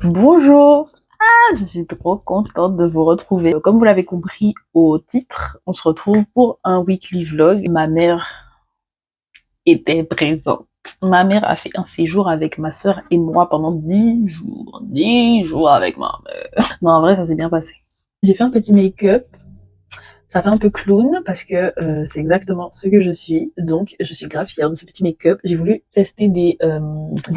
Bonjour, je suis trop contente de vous retrouver. Comme vous l'avez compris au titre, on se retrouve pour un weekly vlog. Ma mère était présente. Ma mère a fait un séjour avec ma soeur et moi pendant 10 jours. 10 jours avec ma mère. Non, en vrai, ça s'est bien passé. J'ai fait un petit make-up. Ça fait un peu clown parce que c'est exactement ce que je suis. Donc, je suis grave fière de ce petit make-up. J'ai voulu tester des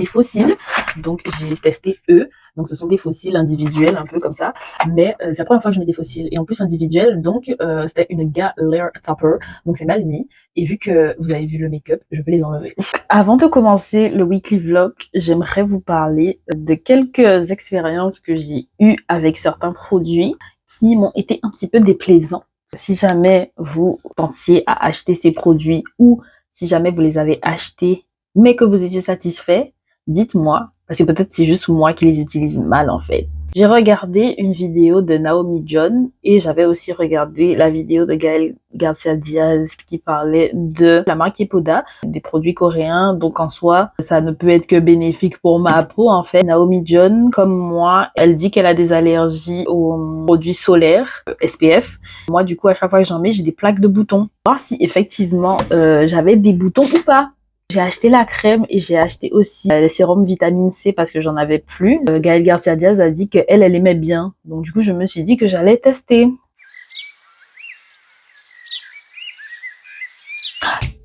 fossiles. Donc, j'ai testé eux. Donc, ce sont des fossiles individuels, un peu comme ça. Mais c'est la première fois que je mets des fossiles. Et en plus, individuels. Donc, c'était une Layer Topper. Donc, c'est mal mis. Et vu que vous avez vu le make-up, je peux les enlever. Avant de commencer le weekly vlog, j'aimerais vous parler de quelques expériences que j'ai eues avec certains produits qui m'ont été un petit peu déplaisants. Si jamais vous pensiez à acheter ces produits ou si jamais vous les avez achetés mais que vous étiez satisfait, dites-moi, parce que peut-être c'est juste moi qui les utilise mal en fait. J'ai regardé une vidéo de Naomi John et j'avais aussi regardé la vidéo de Gaël Garcia Diaz qui parlait de la marque Yepoda, des produits coréens, donc en soi, ça ne peut être que bénéfique pour ma peau en fait. Naomi John, comme moi, elle dit qu'elle a des allergies aux produits solaires, SPF. Moi du coup, à chaque fois que j'en mets, j'ai des plaques de boutons. Voir si effectivement j'avais des boutons ou pas. J'ai acheté la crème et j'ai acheté aussi le sérum vitamine C parce que j'en avais plus. Gaël Garcia Diaz a dit qu'elle aimait bien. Donc du coup, je me suis dit que j'allais tester.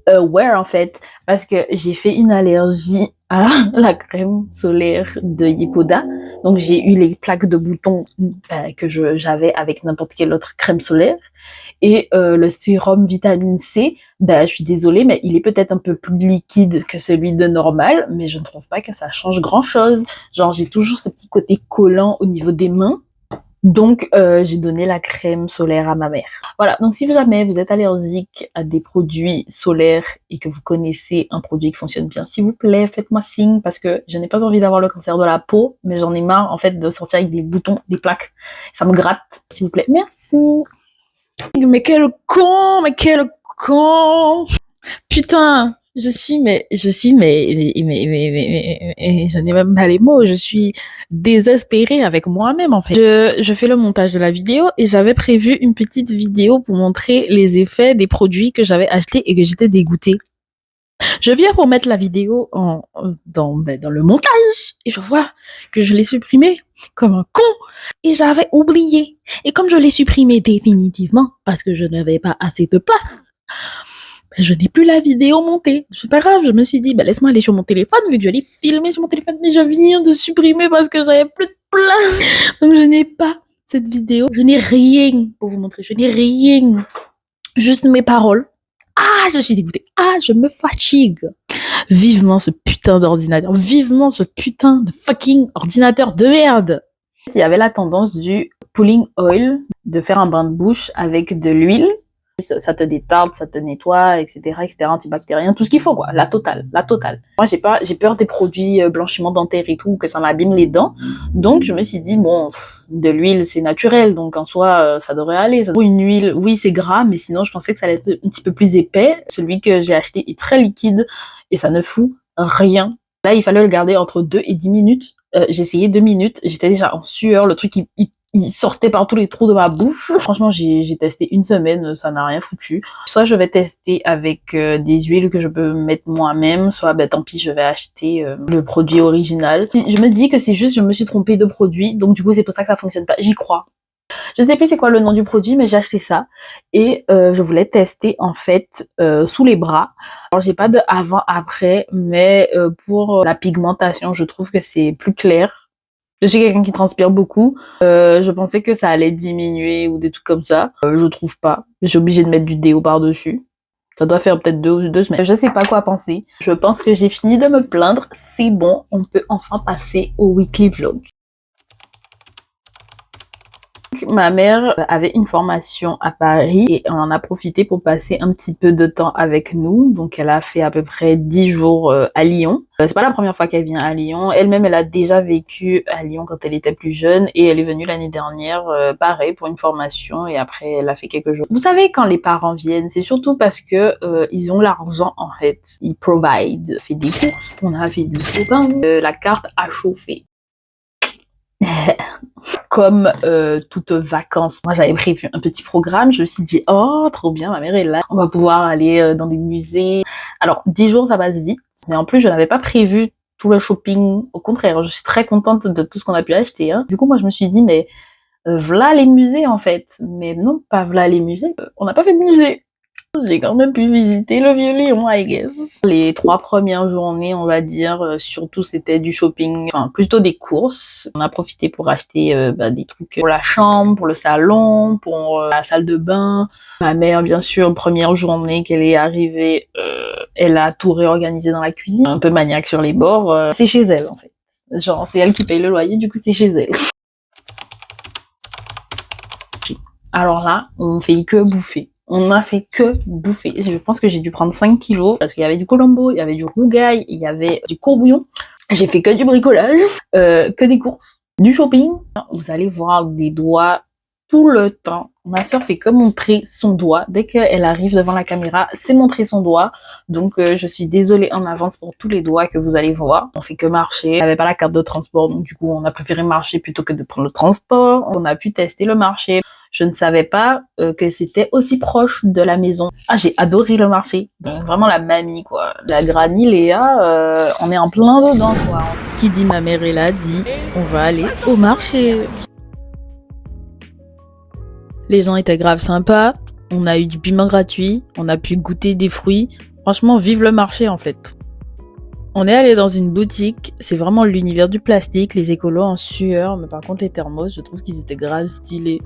Ouais, en fait, parce que j'ai fait une allergie à la crème solaire de Yepoda. Donc j'ai eu les plaques de boutons que j'avais avec n'importe quelle autre crème solaire. Et le sérum vitamine C, je suis désolée, mais il est peut-être un peu plus liquide que celui de normal, mais je ne trouve pas que ça change grand-chose. Genre, j'ai toujours ce petit côté collant au niveau des mains. Donc, j'ai donné la crème solaire à ma mère. Voilà, donc si jamais vous êtes allergique à des produits solaires et que vous connaissez un produit qui fonctionne bien, s'il vous plaît, faites-moi signe parce que je n'ai pas envie d'avoir le cancer de la peau, mais j'en ai marre en fait de sortir avec des boutons, des plaques. Ça me gratte, s'il vous plaît. Merci. Mais quel con, mais quel con. Putain, je n'ai même pas les mots, je suis désespérée avec moi-même en fait. Je fais le montage de la vidéo et j'avais prévu une petite vidéo pour montrer les effets des produits que j'avais achetés et que j'étais dégoûtée. Je viens pour mettre la vidéo dans le montage et je vois que je l'ai supprimé comme un con et j'avais oublié. Et comme je l'ai supprimé définitivement parce que je n'avais pas assez de place, je n'ai plus la vidéo montée. C'est pas grave, je me suis dit, laisse-moi aller sur mon téléphone vu que je l'ai filmé sur mon téléphone, mais je viens de supprimer parce que j'avais plus de place. Donc je n'ai pas cette vidéo. Je n'ai rien pour vous montrer. Je n'ai rien. Juste mes paroles. Ah, je suis dégoûtée. Ah, je me fatigue. Vivement ce putain d'ordinateur. Vivement ce putain de fucking ordinateur de merde. Il y avait la tendance du pulling oil, de faire un bain de bouche avec de l'huile. Ça te détarde, ça te nettoie, etc., antibactérien, tout ce qu'il faut, quoi. La totale. Moi, j'ai peur des produits blanchiment dentaire et tout, que ça m'abîme les dents. Donc, je me suis dit, bon, de l'huile, c'est naturel, donc en soi, ça devrait aller. Une huile, oui, c'est gras, mais sinon, je pensais que ça allait être un petit peu plus épais. Celui que j'ai acheté est très liquide et ça ne fout rien. Là, il fallait le garder entre 2 et 10 minutes. J'ai essayé 2 minutes, j'étais déjà en sueur, le truc, il sortait par tous les trous de ma bouche. Franchement, j'ai testé une semaine, ça n'a rien foutu. Soit je vais tester avec des huiles que je peux mettre moi-même, soit tant pis, je vais acheter le produit original. Je me dis que c'est juste, je me suis trompée de produit, donc du coup c'est pour ça que ça fonctionne pas. J'y crois. Je sais plus c'est quoi le nom du produit, mais j'ai acheté ça et je voulais tester en fait sous les bras. Alors j'ai pas de avant-après, mais pour la pigmentation, je trouve que c'est plus clair. Je suis quelqu'un qui transpire beaucoup. Je pensais que ça allait diminuer ou des trucs comme ça. Je trouve pas. Je suis obligée de mettre du déo par-dessus. Ça doit faire peut-être 2 semaines. Je sais pas quoi penser. Je pense que j'ai fini de me plaindre. C'est bon, on peut enfin passer au weekly vlog. Ma mère avait une formation à Paris et on en a profité pour passer un petit peu de temps avec nous. Donc elle a fait à peu près 10 jours à Lyon. C'est pas la première fois qu'elle vient à Lyon. Elle-même, elle a déjà vécu à Lyon quand elle était plus jeune et elle est venue l'année dernière, pareil, pour une formation et après elle a fait quelques jours. Vous savez, quand les parents viennent, c'est surtout parce que ils ont l'argent en fait. Ils provide. On fait des courses, on a fait du shopping, la carte a chauffé. Comme toutes vacances, moi j'avais prévu un petit programme, je me suis dit oh trop bien, ma mère est là, on va pouvoir aller dans des musées. Alors 10 jours ça passe vite, mais en plus je n'avais pas prévu tout le shopping, au contraire, je suis très contente de tout ce qu'on a pu acheter, hein. Du coup moi je me suis dit mais v'là les musées en fait, mais non pas v'là les musées, on n'a pas fait de musée. J'ai quand même pu visiter le Vieux Lyon, I guess. Les 3 premières journées, on va dire, surtout c'était du shopping, enfin plutôt des courses. On a profité pour acheter des trucs pour la chambre, pour le salon, pour la salle de bain. Ma mère, bien sûr, première journée qu'elle est arrivée, elle a tout réorganisé dans la cuisine. Un peu maniaque sur les bords. C'est chez elle en fait. Genre c'est elle qui paye le loyer, du coup c'est chez elle. Alors là, on fait que bouffer. On a fait que bouffer. Je pense que j'ai dû prendre 5 kilos parce qu'il y avait du colombo, il y avait du rougail, il y avait du courbouillon. J'ai fait que du bricolage, que des courses, du shopping. Vous allez voir des doigts tout le temps. Ma soeur fait que montrer son doigt. Dès qu'elle arrive devant la caméra, c'est montrer son doigt. Donc je suis désolée en avance pour tous les doigts que vous allez voir. On fait que marcher. On n'avait pas la carte de transport, donc du coup on a préféré marcher plutôt que de prendre le transport. On a pu tester le marché. Je ne savais pas que c'était aussi proche de la maison. Ah, j'ai adoré le marché. Donc vraiment la mamie, quoi. La granny Léa, on est en plein dedans, quoi. Qui dit ma mère est là, dit on va aller au marché. Les gens étaient grave sympas. On a eu du piment gratuit. On a pu goûter des fruits. Franchement, vive le marché, en fait. On est allé dans une boutique. C'est vraiment l'univers du plastique. Les écolos en sueur. Mais par contre, les thermos, je trouve qu'ils étaient grave stylés.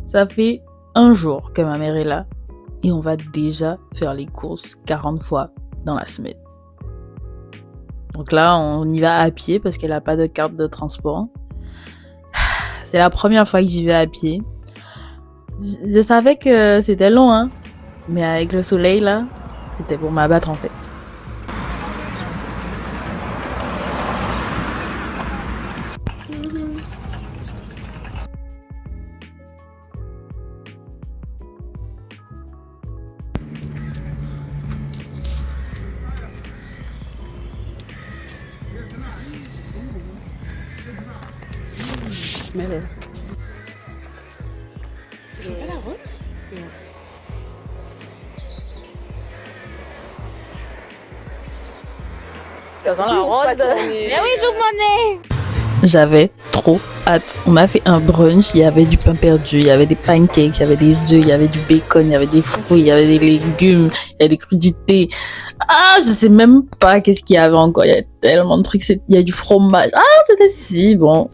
Ça fait un jour que ma mère est là et on va déjà faire les courses 40 fois dans la semaine. Donc là, on y va à pied parce qu'elle a pas de carte de transport. C'est la première fois que j'y vais à pied. Je savais que c'était long, hein, mais avec le soleil là, c'était pour m'abattre en fait. Smell it. Tu sens pas la rose? Ça sent la rose. Mais oui, j'ouvre mon nez! J'avais trop hâte. On a fait un brunch, il y avait du pain perdu, il y avait des pancakes, il y avait des œufs, il y avait du bacon, il y avait des fruits, il y avait des légumes, il y avait des crudités. Ah, je sais même pas qu'est-ce qu'il y avait encore. Il y a tellement de trucs. Il y a du fromage. Ah, c'était si bon.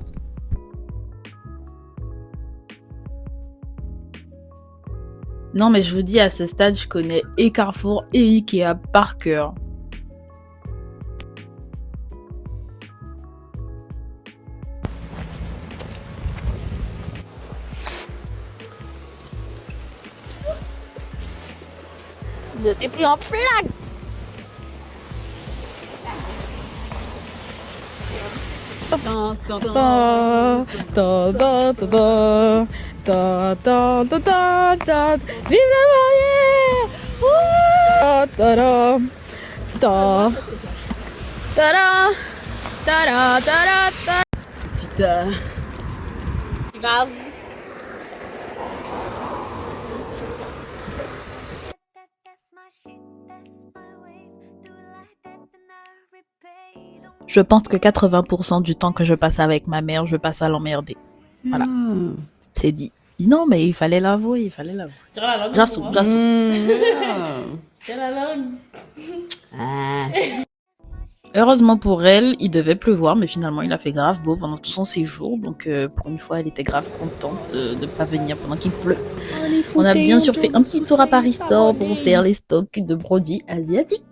Non, mais je vous dis, à ce stade, je connais et Carrefour et Ikea par cœur. Je t'ai pris en plaque! Vive la mariée! Petite vase. Je pense que 80% du temps que je passe avec ma mère, je passe à l'emmerder. Voilà. C'est dit. Non, mais il fallait l'avouer, il fallait l'avouer. J'assume. Ah. Heureusement pour elle, il devait pleuvoir, mais finalement il a fait grave beau pendant tout son séjour. Donc pour une fois, elle était grave contente de ne pas venir pendant qu'il pleut. On a bien sûr fait un petit tour à Paris Store pour faire les stocks de produits asiatiques.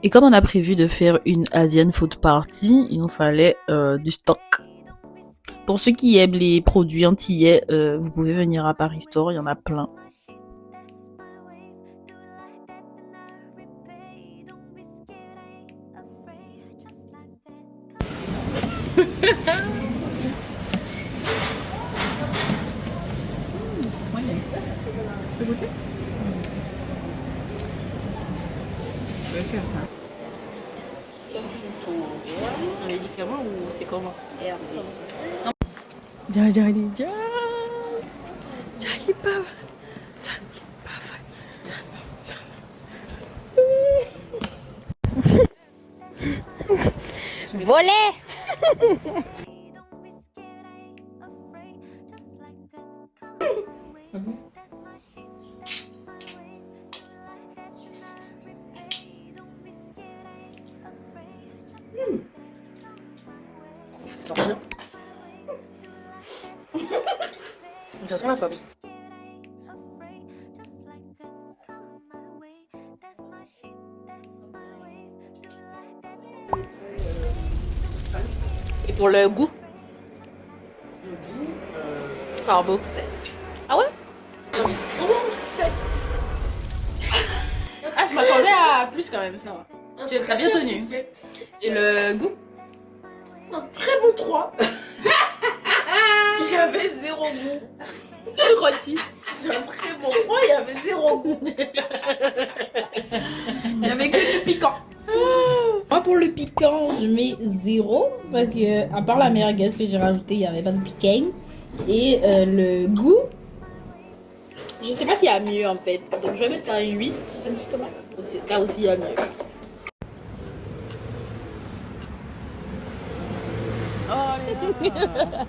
Et comme on a prévu de faire une Asian Food Party, il nous fallait du stock. Pour ceux qui aiment les produits antillais, vous pouvez venir à Paris Store, il y en a plein. Voler. Sortir. Ça sent la pomme. Et pour le goût? Carbo 7. Ah ouais? Ils sont 7. Ah, je m'attendais à plus quand même, ça va. T'as bien tenu. 7. Et le goût? Un très bon 3. J'avais 0 goût. Crois-tu? C'est un très bon 3, il y avait 0 goût. Il y avait que du piquant. Moi pour le piquant, je mets 0 parce que à part la merguez que j'ai rajouté, il n'y avait pas de piquant. Et le goût, je sais pas s'il y a mieux en fait. Donc je vais mettre un 8. Un petit tomate. Car aussi il y a mieux. Oh là là.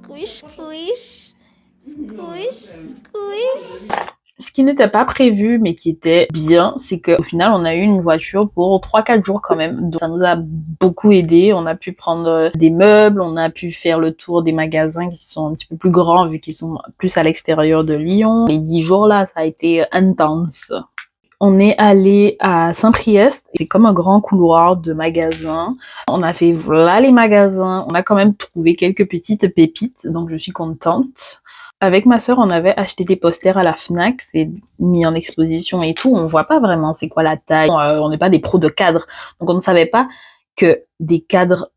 Squish, squish. Squish, squish. Ce qui n'était pas prévu mais qui était bien, c'est qu'au final on a eu une voiture pour 3-4 jours quand même. Donc ça nous a beaucoup aidé. On a pu prendre des meubles, on a pu faire le tour des magasins qui sont un petit peu plus grands vu qu'ils sont plus à l'extérieur de Lyon. Les 10 jours là, ça a été intense. On est allé à Saint-Priest, c'est comme un grand couloir de magasins. On a fait voilà les magasins, on a quand même trouvé quelques petites pépites, donc je suis contente. Avec ma sœur, on avait acheté des posters à la Fnac, c'est mis en exposition et tout. On voit pas vraiment c'est quoi la taille. On n'est pas des pros de cadres, donc on ne savait pas que des cadres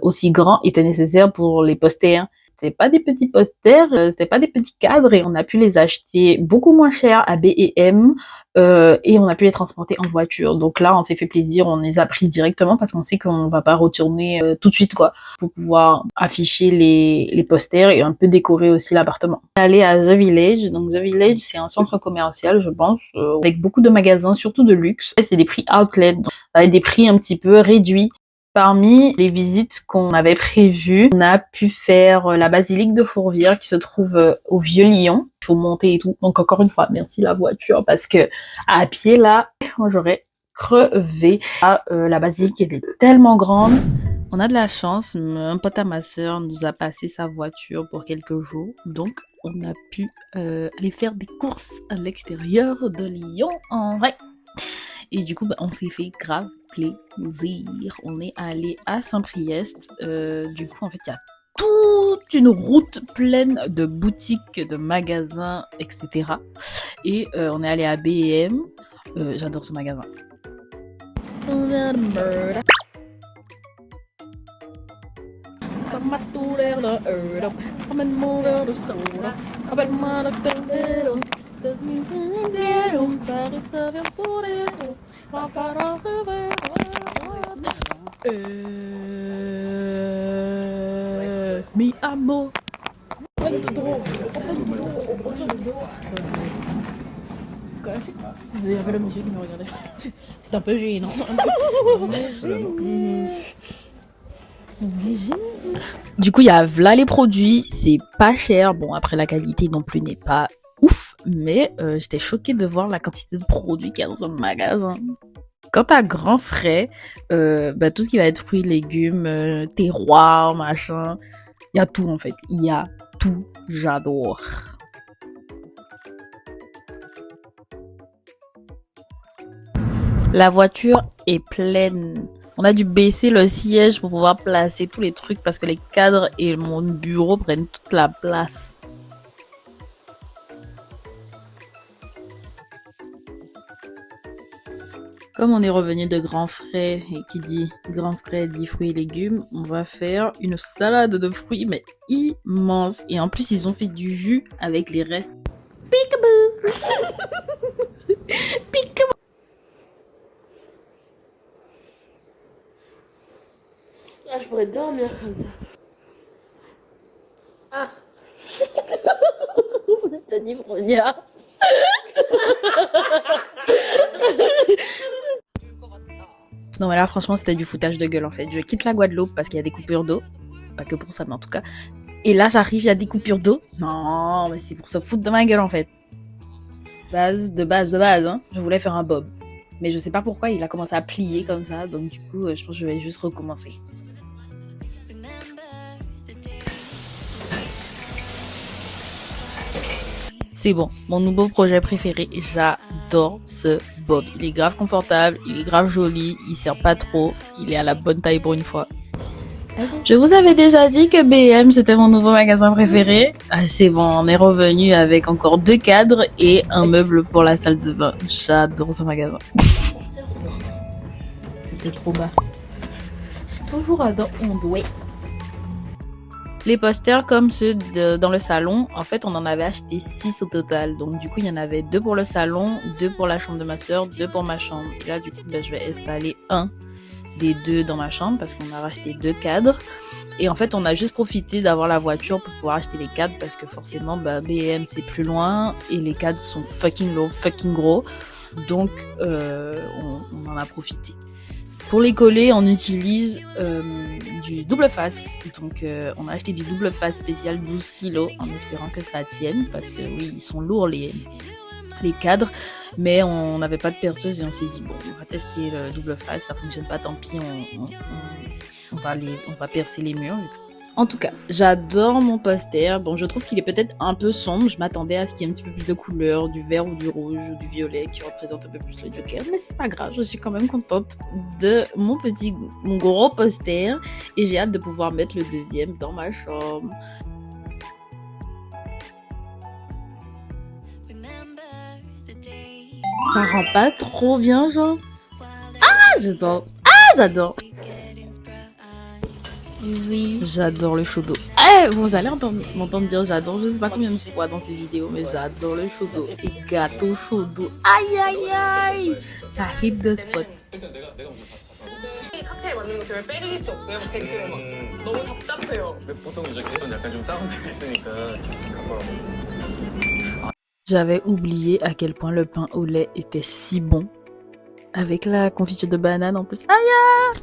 aussi grands étaient nécessaires pour les posters. C'était pas des petits posters, c'était pas des petits cadres et on a pu les acheter beaucoup moins cher à B&M et on a pu les transporter en voiture. Donc là, on s'est fait plaisir, on les a pris directement parce qu'on sait qu'on va pas retourner tout de suite quoi, pour pouvoir afficher les posters et un peu décorer aussi l'appartement. Aller à The Village, donc The Village c'est un centre commercial je pense, avec beaucoup de magasins, surtout de luxe. En fait, c'est des prix outlet, donc avec des prix un petit peu réduits. Parmi les visites qu'on avait prévues, on a pu faire la basilique de Fourvière qui se trouve au Vieux-Lyon. Il faut monter et tout. Donc encore une fois, merci la voiture parce que à pied là, moi j'aurais crevé. La basilique était tellement grande. On a de la chance, un pote à ma sœur nous a passé sa voiture pour quelques jours. Donc on a pu aller faire des courses à l'extérieur de Lyon en vrai. Et du coup, on s'est fait grave plaisir. On est allé à Saint-Priest. Du coup, en fait, il y a toute une route pleine de boutiques, de magasins, etc. Et on est allé à B&M. J'adore ce magasin. Mi amo. C'est quoi la suite? Il y avait le monsieur qui me regardait. C'est un peu gênant. Du coup, il y a là les produits, c'est pas cher. Bon, après la qualité non plus n'est pas ouf, mais j'étais choquée de voir la quantité de produits qu'il y a dans ce magasin. Quant à Grand Frais, tout ce qui va être fruits, légumes, terroirs, machin, il y a tout en fait. Il y a tout, j'adore. La voiture est pleine. On a dû baisser le siège pour pouvoir placer tous les trucs parce que les cadres et mon bureau prennent toute la place. Comme on est revenu de Grand Frais, et qui dit Grand Frais dit fruits et légumes, on va faire une salade de fruits, mais immense. Et en plus, ils ont fait du jus avec les restes. Peekaboo. Peekaboo. Ah, je pourrais dormir comme ça. Ah. Vous êtes un ivrogna. Non mais là franchement c'était du foutage de gueule en fait. Je quitte la Guadeloupe parce qu'il y a des coupures d'eau. Pas que pour ça mais en tout cas. Et là j'arrive, il y a des coupures d'eau. Non mais c'est pour se foutre de ma gueule en fait. Base, hein. Je voulais faire un bob. Mais je sais pas pourquoi il a commencé à plier comme ça. Donc du coup je pense que je vais juste recommencer. C'est bon, mon nouveau projet préféré, j'adore ce bob. Il est grave confortable, il est grave joli, il sert pas trop, il est à la bonne taille pour une fois. Je vous avais déjà dit que B&M c'était mon nouveau magasin préféré. Ah, c'est bon, on est revenu avec encore 2 cadres et un meuble pour la salle de bain. J'adore ce magasin. C'était trop bas. Toujours adore Ondoué. Les posters comme ceux dans le salon, en fait on en avait acheté 6 au total. Donc du coup il y en avait 2 pour le salon, 2 pour la chambre de ma soeur, 2 pour ma chambre. Et là du coup je vais installer un des 2 dans ma chambre parce qu'on a racheté 2 cadres. Et en fait on a juste profité d'avoir la voiture pour pouvoir acheter les cadres parce que forcément B&M c'est plus loin et les cadres sont fucking lourds, fucking gros. Donc on en a profité. Pour les coller, on utilise du double face. Donc, on a acheté du double face spécial 12 kilos en espérant que ça tienne. Parce que oui, ils sont lourds les cadres. Mais on n'avait pas de perceuse et on s'est dit, bon, on va tester le double face. Ça fonctionne pas, tant pis, on va percer les murs. En tout cas, j'adore mon poster. Bon, je trouve qu'il est peut-être un peu sombre. Je m'attendais à ce qu'il y ait un petit peu plus de couleurs, du vert ou du rouge ou du violet qui représente un peu plus le Joker. Mais c'est pas grave, je suis quand même contente de mon gros poster. Et j'ai hâte de pouvoir mettre le deuxième dans ma chambre. Ça rend pas trop bien, genre. Ah, j'adore. Oui. J'adore le chaud d'eau. Vous allez m'entendre dire j'adore, je sais pas combien de fois dans ces vidéos, mais j'adore le chaud d'eau. Et gâteau chaud d'eau. Aïe aïe aïe. Ça hit the spot. 카페에 맞는 거 제발 빼주실 수 없어요? 댓글에 막 너무 답답해요. 보통 이제 계속 약간 좀 다운되어 있으니까 갖고 와봤어. J'avais oublié à quel point le pain au lait était si bon. Avec la confiture de banane en plus. Aïe.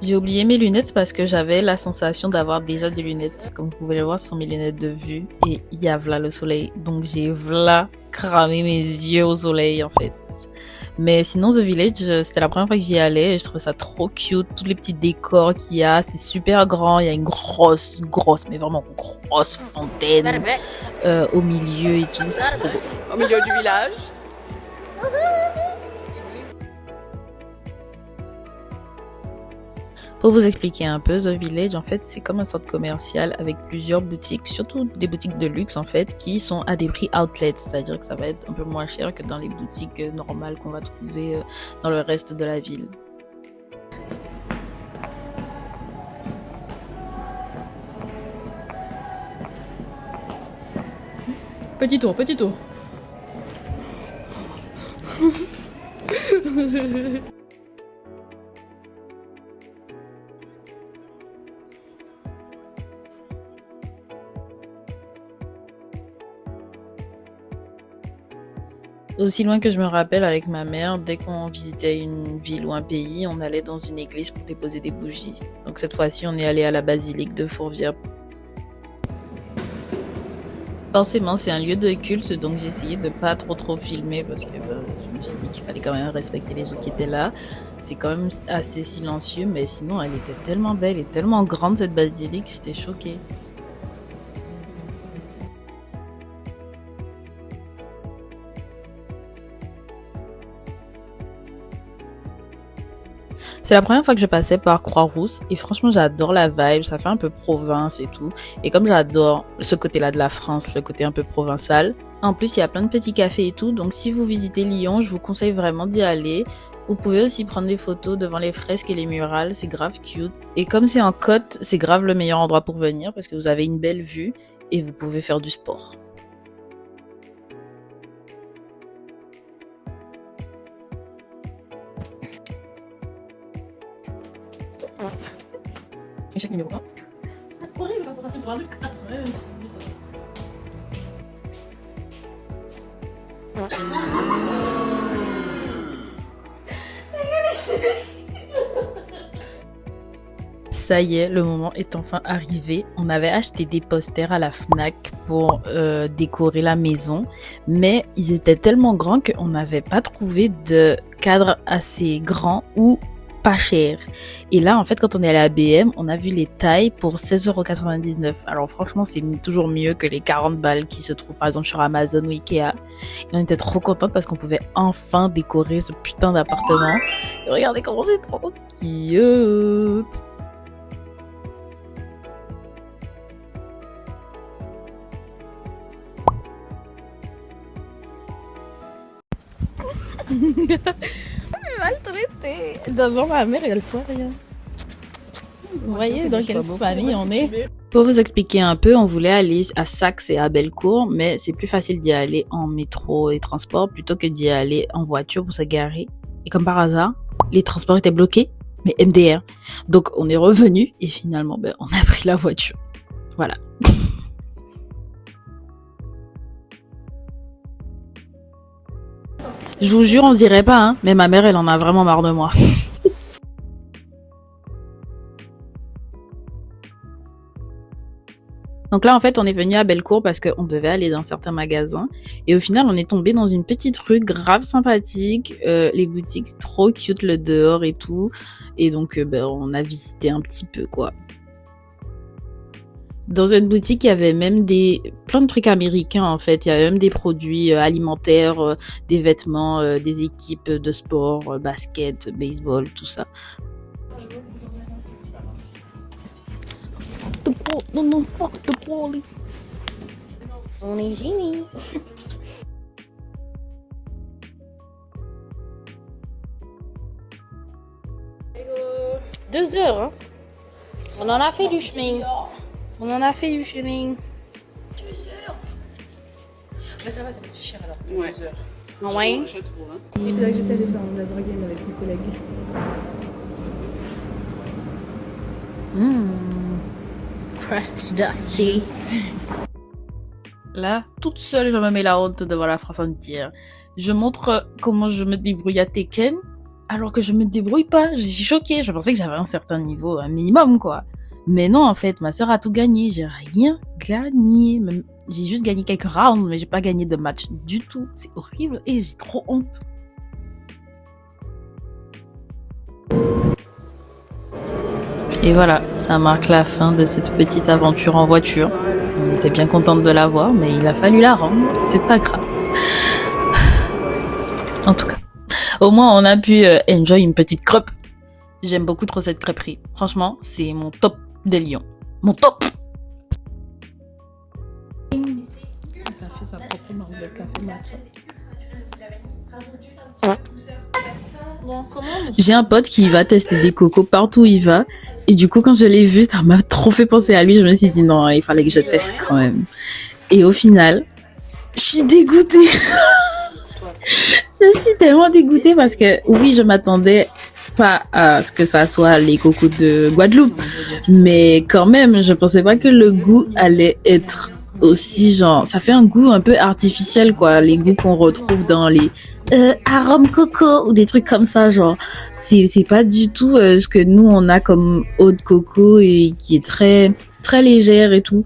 J'ai oublié mes lunettes parce que j'avais la sensation d'avoir déjà des lunettes. Comme vous pouvez le voir, ce sont mes lunettes de vue. Et il y a v'là le soleil. Donc j'ai v'là cramé mes yeux au soleil en fait. Mais sinon, The Village, c'était la première fois que j'y allais. Je trouvais ça trop cute. Tous les petits décors qu'il y a. C'est super grand. Il y a une grosse, mais vraiment grosse fontaine au milieu et tout. C'est trop beau. Au milieu du village. Pour vous expliquer un peu, The Village, en fait, c'est comme un centre commercial avec plusieurs boutiques, surtout des boutiques de luxe, en fait, qui sont à des prix outlet, c'est-à-dire que ça va être un peu moins cher que dans les boutiques normales qu'on va trouver dans le reste de la ville. Petit tour. Aussi loin que je me rappelle, avec ma mère, dès qu'on visitait une ville ou un pays, on allait dans une église pour déposer des bougies. Donc cette fois-ci, on est allé à la basilique de Fourvière. Forcément, c'est un lieu de culte, donc j'ai essayé de pas trop filmer parce que je me suis dit qu'il fallait quand même respecter les gens qui étaient là. C'est quand même assez silencieux, mais sinon, elle était tellement belle et tellement grande cette basilique, j'étais choquée. C'est la première fois que je passais par Croix-Rousse et franchement j'adore la vibe, ça fait un peu province et tout. Et comme j'adore ce côté-là de la France, le côté un peu provincial, en plus il y a plein de petits cafés et tout, donc si vous visitez Lyon, je vous conseille vraiment d'y aller. Vous pouvez aussi prendre des photos devant les fresques et les murales, c'est grave cute. Et comme c'est en côte, c'est grave le meilleur endroit pour venir parce que vous avez une belle vue et vous pouvez faire du sport. Échec numéro 1. C'est horrible quand ça fait pour un truc. Ça y est, le moment est enfin arrivé. On avait acheté des posters à la Fnac pour décorer la maison, mais ils étaient tellement grands qu'on n'avait pas trouvé de cadre assez grand ou pas cher. Et là, en fait, quand on est allé à BM, on a vu les tailles pour 16,99 €. Alors franchement, c'est toujours mieux que les 40 balles qui se trouvent par exemple sur Amazon ou Ikea. Et on était trop contente parce qu'on pouvait enfin décorer ce putain d'appartement. Et regardez comment c'est trop cute. Maltraité. Devant ma mère, elle fait rien. Vous voyez dans quelle famille on est? Pour vous expliquer un peu, on voulait aller à Saxe et à Bellecour, mais c'est plus facile d'y aller en métro et transport plutôt que d'y aller en voiture pour se garer. Et comme par hasard, les transports étaient bloqués, mais MDR. Donc on est revenu et finalement, on a pris la voiture. Voilà. Je vous jure, on dirait pas, hein, mais ma mère, elle en a vraiment marre de moi. Donc là, en fait, on est venu à Bellecour parce qu'on devait aller dans certains magasins. Et au final, on est tombé dans une petite rue grave sympathique. Les boutiques, trop cute, le dehors et tout. Et donc, on a visité un petit peu, quoi. Dans cette boutique, il y avait même plein de trucs américains, en fait. Il y avait même des produits alimentaires, des vêtements, des équipes de sport, basket, baseball, tout ça. Non, fuck the police. On est génie. Deux heures, hein. On en a fait du chemin. On en a fait du chemin. 2 heures. Mais ça va, c'est pas si cher alors. Ouais. 2 heures. Ah ouais? Je trouve. Hein. Et là, j'étais allée faire un laser game avec mes collègues. Crusty Dusty. Là, toute seule, je me mets la honte devant la France entière. Je montre comment je me débrouille à Tekken, alors que je me débrouille pas. Je suis choquée. Je pensais que j'avais un certain niveau, un minimum, quoi. Mais non, en fait, ma sœur a tout gagné. J'ai rien gagné. J'ai juste gagné quelques rounds, mais j'ai pas gagné de match du tout. C'est horrible et j'ai trop honte. Et voilà, ça marque la fin de cette petite aventure en voiture. On était bien contente de la voir, mais il a fallu la rendre. C'est pas grave. En tout cas, au moins on a pu enjoy une petite crêpe. J'aime beaucoup trop cette crêperie. Franchement, c'est mon top de Lyon. Mon top! J'ai un pote qui va tester des cocos partout où il va. Et du coup, quand je l'ai vu, ça m'a trop fait penser à lui. Je me suis dit non, il fallait que je teste quand même. Et au final, je suis dégoûtée. Je suis tellement dégoûtée parce que oui, je m'attendais pas à ce que ça soit les cocos de Guadeloupe. Mais quand même, je pensais pas que le goût allait être aussi genre... Ça fait un goût un peu artificiel, quoi. Les goûts qu'on retrouve dans les arômes coco ou des trucs comme ça, genre. C'est pas du tout ce que nous, on a comme eau de coco et qui est très très légère et tout.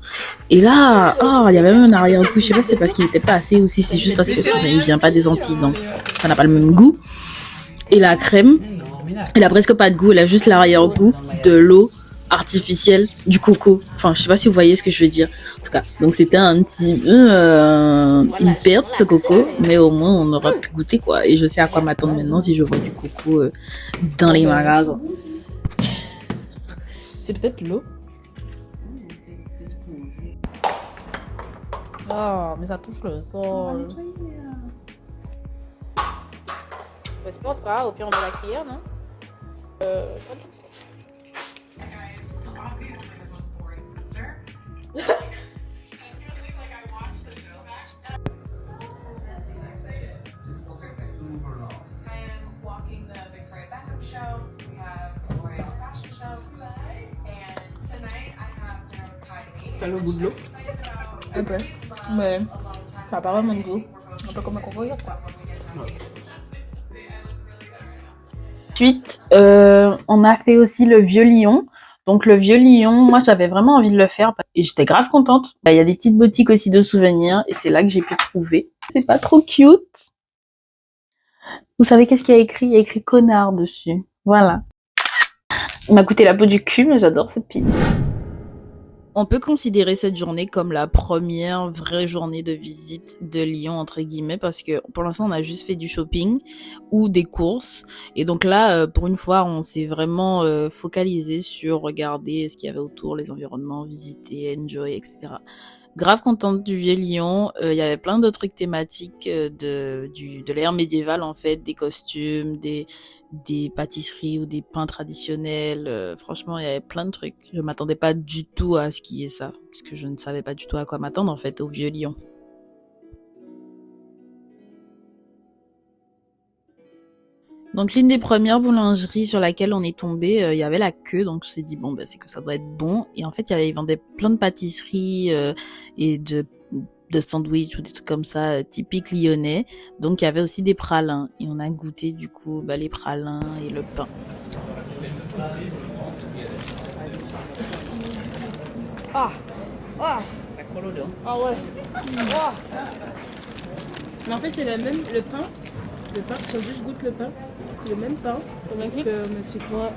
Et là, il y avait même un arrière-goût. Je sais pas si c'est parce qu'il était pas assez ou si c'est juste parce que il vient pas des Antilles, donc ça n'a pas le même goût. Et la crème, elle a presque pas de goût, elle a juste l'arrière-goût de l'eau artificiel du coco. Enfin, je sais pas si vous voyez ce que je veux dire. En tout cas, donc c'était un petit peu une perte ce coco, mais au moins on aura pu goûter quoi. Et je sais à quoi m'attendre maintenant si je vois du coco dans les magasins. C'est peut-être l'eau. Oh, mais ça touche le sol. C'est pas grave, au pire on va la crier, non? Ça a le goût de l'eau. Un peu. Mais ça n'a pas vraiment de goût. Un peu comme un coco, quoi. Ensuite, on a fait aussi le Vieux Lyon. Donc le Vieux Lyon, moi j'avais vraiment envie de le faire et j'étais grave contente. Il y a des petites boutiques aussi de souvenirs et c'est là que j'ai pu trouver. C'est pas trop cute. Vous savez qu'est-ce qu'il y a écrit? Il y a écrit connard dessus. Voilà. Il m'a coûté la peau du cul, mais j'adore ce pin. On peut considérer cette journée comme la première vraie journée de visite de Lyon, entre guillemets, parce que pour l'instant, on a juste fait du shopping ou des courses. Et donc là, pour une fois, on s'est vraiment focalisé sur regarder ce qu'il y avait autour, les environnements, visiter, enjoy, etc. Grave contente du Vieux Lyon. Il y avait plein de trucs thématiques de l'ère médiévale, en fait, des costumes, des pâtisseries ou des pains traditionnels. Franchement, il y avait plein de trucs. Je m'attendais pas du tout à ce qu'il y ait ça, parce que je ne savais pas du tout à quoi m'attendre, en fait, au Vieux Lyon. Donc l'une des premières boulangeries sur laquelle on est tombé, il y avait la queue, donc on s'est dit bon c'est que ça doit être bon. Et en fait ils vendaient plein de pâtisseries et de sandwichs ou des trucs comme ça typiques lyonnais. Donc il y avait aussi des pralins et on a goûté du coup les pralins et le pain. Ah Ça colle au dos. ah ouais. Ah. Mais en fait, c'est le même, le pain. Le pain, si on juste goûte le pain, c'est le même pain Au Mexique. que au Mexique. Ouais.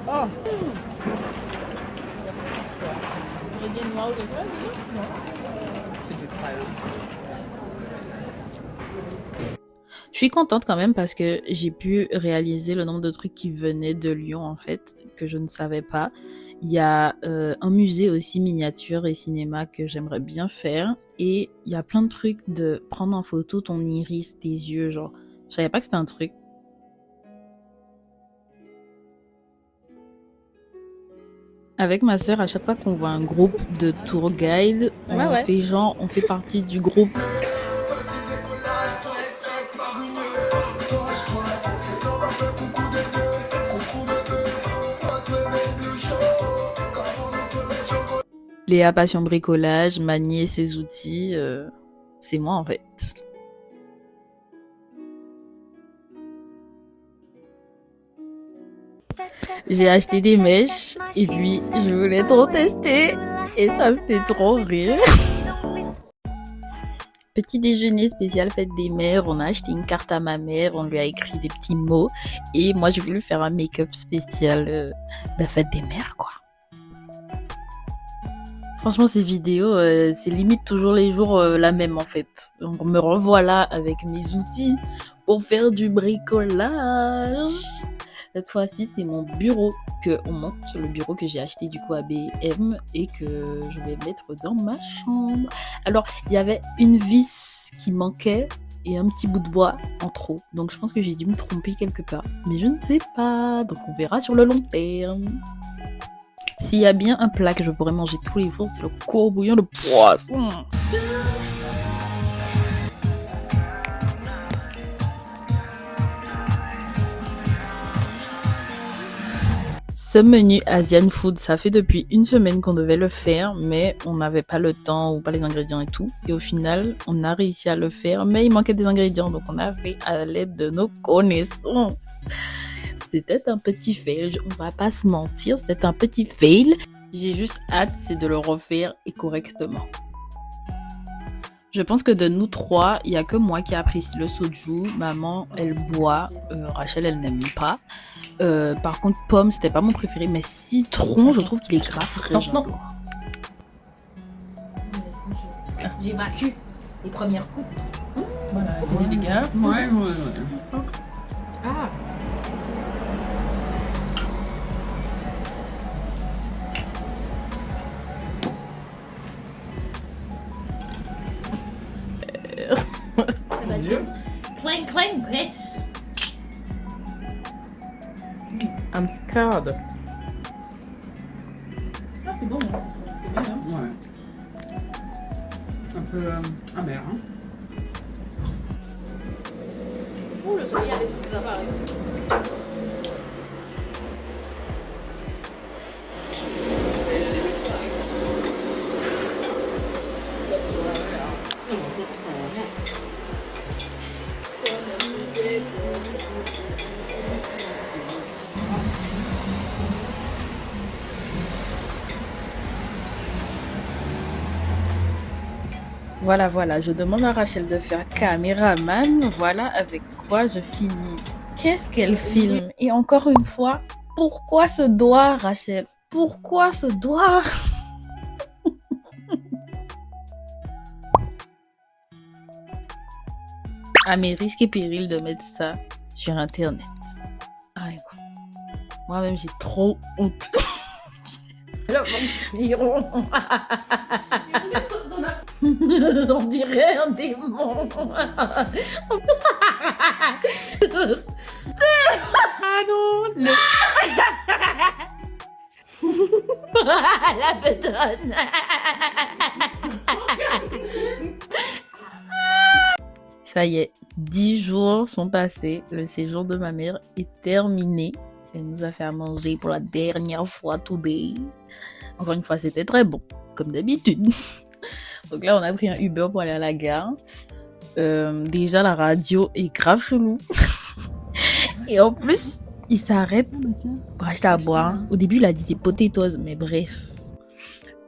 Ah. C'est du pralin. Je suis contente quand même parce que j'ai pu réaliser le nombre de trucs qui venaient de Lyon en fait, que je ne savais pas. Il y a un musée aussi miniature et cinéma que j'aimerais bien faire. Et il y a plein de trucs de prendre en photo ton iris, tes yeux, genre. Je savais pas que c'était un truc. Avec ma sœur, à chaque fois qu'on voit un groupe de tour guide, on fait partie du groupe. Léa passion bricolage, manier ses outils, c'est moi en fait. J'ai acheté des mèches et puis je voulais trop tester et ça me fait trop rire. Petit déjeuner spécial fête des mères, on a acheté une carte à ma mère, on lui a écrit des petits mots et moi j'ai voulu faire un make-up spécial de fête des mères quoi. Franchement ces vidéos, c'est limite toujours les jours la même en fait. Donc me revoilà avec mes outils pour faire du bricolage. Cette fois-ci, c'est mon bureau qu'on monte, le bureau que j'ai acheté du coup à B&M et que je vais mettre dans ma chambre. Alors, il y avait une vis qui manquait et un petit bout de bois en trop. Donc, je pense que j'ai dû me tromper quelque part. Mais je ne sais pas, donc on verra sur le long terme. S'il y a bien un plat que je pourrais manger tous les jours, c'est le courbouillon de poisson. Ce menu Asian Food, ça fait depuis une semaine qu'on devait le faire, mais on n'avait pas le temps ou pas les ingrédients et tout. Et au final, on a réussi à le faire, mais il manquait des ingrédients, donc on a fait à l'aide de nos connaissances. C'était un petit fail, on va pas se mentir, c'était un petit fail. J'ai juste hâte, c'est de le refaire et correctement. Je pense que de nous trois, il y a que moi qui apprécie le soju. Maman, elle boit. Rachel, elle n'aime pas. Par contre, pomme, c'était pas mon préféré. Mais citron, je trouve qu'il est grave frais. J'adore. J'évacue les premières gouttes. Voilà, venez les gars. Ouais. Ah, Clang, clang, brèche. I'm scared. ah c'est bon, hein, c'est bien. Hein. Ouais. Un peu amer, hein. Ouh, le soleil a décidé d'apparaître. Voilà, je demande à Rachel de faire caméraman. Voilà avec quoi je finis. Qu'est-ce qu'elle filme? Et encore une fois, pourquoi ce doigt, Rachel? Pourquoi ce doigt? À mes risques et périls de mettre ça sur Internet. Ah, écoute. Moi-même, j'ai trop honte. On dirait un démon. Ah non, La betonne. Ça y est, 10 jours sont passés. Le séjour de ma mère est terminé. Elle nous a fait à manger pour la dernière fois today. Encore une fois, c'était très bon, comme d'habitude. Donc là, on a pris un Uber pour aller à la gare. Déjà, la radio est grave chelou. Et en plus, il s'arrête pour acheter à boire. Au début, il a dit des potatoes, mais bref.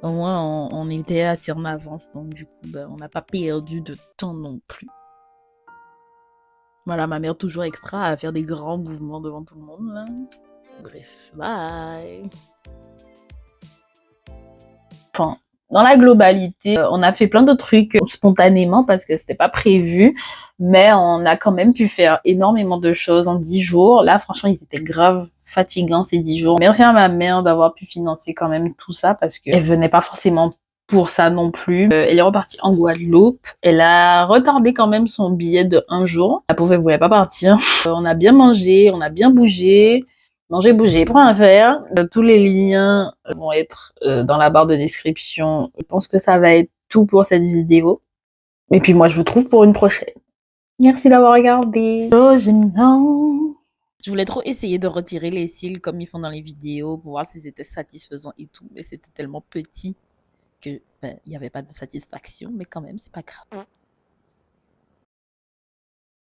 Au moins, on était à tir en avance. Donc du coup, on n'a pas perdu de temps non plus. Voilà, ma mère toujours extra à faire des grands mouvements devant tout le monde. Là. Bref, bye. Enfin, dans la globalité, on a fait plein de trucs spontanément parce que c'était pas prévu, mais on a quand même pu faire énormément de choses en 10 jours. Là, franchement, ils étaient grave fatigants ces 10 jours. Merci à ma mère d'avoir pu financer quand même tout ça parce qu'elle venait pas forcément pour ça non plus. Elle est repartie en Guadeloupe. Elle a retardé quand même son billet de 1 jour. La pauvre, elle voulait pas partir. On a bien mangé, on a bien bougé. Manger, bouger, .fr. Tous les liens vont être dans la barre de description. Je pense que ça va être tout pour cette vidéo. Et puis moi, je vous trouve pour une prochaine. Merci d'avoir regardé. Je voulais trop essayer de retirer les cils comme ils font dans les vidéos pour voir si c'était satisfaisant et tout. Mais c'était tellement petit que il n'y avait pas de satisfaction. Mais quand même, c'est pas grave.